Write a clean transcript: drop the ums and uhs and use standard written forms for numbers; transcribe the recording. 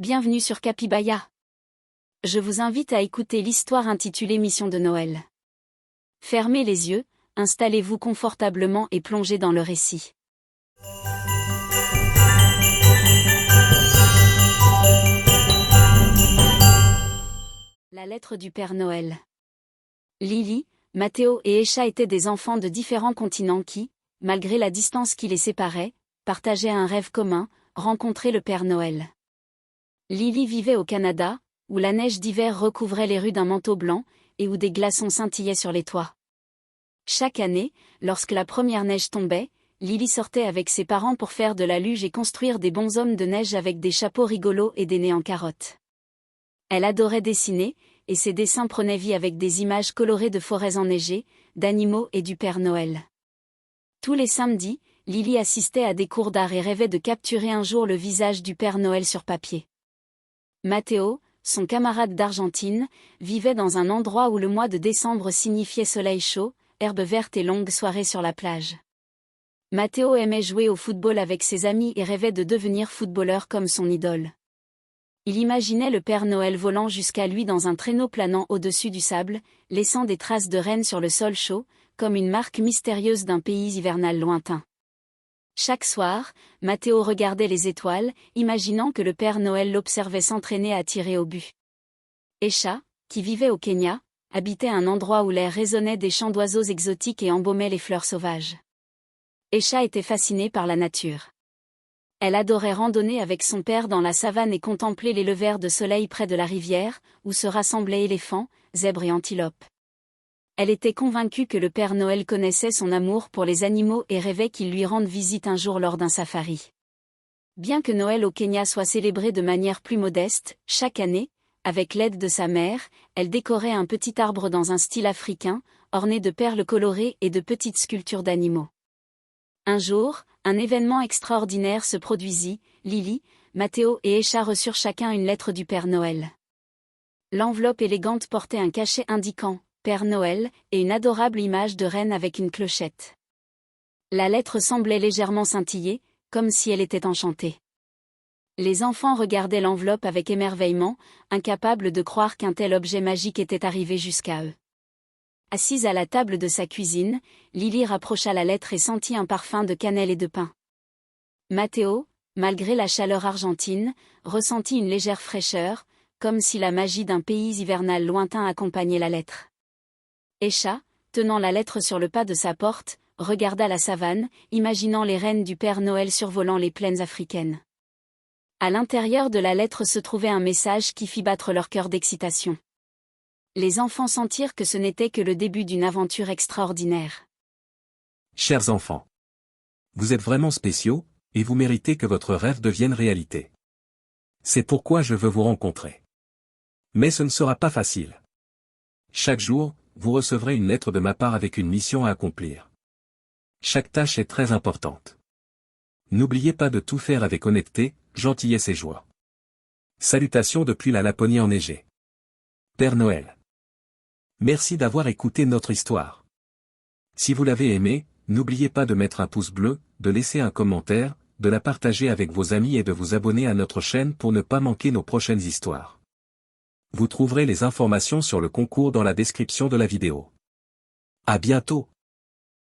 Bienvenue sur Capibaya. Je vous invite à écouter l'histoire intitulée Mission de Noël. Fermez les yeux, installez-vous confortablement et plongez dans le récit. La lettre du Père Noël. Lily, Matteo et Esha étaient des enfants de différents continents qui, malgré la distance qui les séparait, partageaient un rêve commun, rencontrer le Père Noël. Lily vivait au Canada, où la neige d'hiver recouvrait les rues d'un manteau blanc, et où des glaçons scintillaient sur les toits. Chaque année, lorsque la première neige tombait, Lily sortait avec ses parents pour faire de la luge et construire des bonshommes de neige avec des chapeaux rigolos et des nez en carottes. Elle adorait dessiner, et ses dessins prenaient vie avec des images colorées de forêts enneigées, d'animaux et du Père Noël. Tous les samedis, Lily assistait à des cours d'art et rêvait de capturer un jour le visage du Père Noël sur papier. Matteo, son camarade d'Argentine, vivait dans un endroit où le mois de décembre signifiait soleil chaud, herbe verte et longues soirées sur la plage. Matteo aimait jouer au football avec ses amis et rêvait de devenir footballeur comme son idole. Il imaginait le Père Noël volant jusqu'à lui dans un traîneau planant au-dessus du sable, laissant des traces de rennes sur le sol chaud, comme une marque mystérieuse d'un pays hivernal lointain. Chaque soir, Matteo regardait les étoiles, imaginant que le Père Noël l'observait s'entraîner à tirer au but. Esha, qui vivait au Kenya, habitait un endroit où l'air résonnait des chants d'oiseaux exotiques et embaumait les fleurs sauvages. Esha était fascinée par la nature. Elle adorait randonner avec son père dans la savane et contempler les levers de soleil près de la rivière, où se rassemblaient éléphants, zèbres et antilopes. Elle était convaincue que le Père Noël connaissait son amour pour les animaux et rêvait qu'il lui rende visite un jour lors d'un safari. Bien que Noël au Kenya soit célébré de manière plus modeste, chaque année, avec l'aide de sa mère, elle décorait un petit arbre dans un style africain, orné de perles colorées et de petites sculptures d'animaux. Un jour, un événement extraordinaire se produisit, Lily, Matteo et Esha reçurent chacun une lettre du Père Noël. L'enveloppe élégante portait un cachet indiquant « Père Noël » et une adorable image de reine avec une clochette. La lettre semblait légèrement scintiller, comme si elle était enchantée. Les enfants regardaient l'enveloppe avec émerveillement, incapables de croire qu'un tel objet magique était arrivé jusqu'à eux. Assise à la table de sa cuisine, Lily rapprocha la lettre et sentit un parfum de cannelle et de pin. Matteo, malgré la chaleur argentine, ressentit une légère fraîcheur, comme si la magie d'un pays hivernal lointain accompagnait la lettre. Esha, tenant la lettre sur le pas de sa porte, regarda la savane, imaginant les rennes du Père Noël survolant les plaines africaines. À l'intérieur de la lettre se trouvait un message qui fit battre leur cœur d'excitation. Les enfants sentirent que ce n'était que le début d'une aventure extraordinaire. Chers enfants, vous êtes vraiment spéciaux, et vous méritez que votre rêve devienne réalité. C'est pourquoi je veux vous rencontrer. Mais ce ne sera pas facile. Chaque jour, vous recevrez une lettre de ma part avec une mission à accomplir. Chaque tâche est très importante. N'oubliez pas de tout faire avec honnêteté, gentillesse et joie. Salutations depuis la Laponie enneigée. Père Noël. Merci d'avoir écouté notre histoire. Si vous l'avez aimé, n'oubliez pas de mettre un pouce bleu, de laisser un commentaire, de la partager avec vos amis et de vous abonner à notre chaîne pour ne pas manquer nos prochaines histoires. Vous trouverez les informations sur le concours dans la description de la vidéo. À bientôt!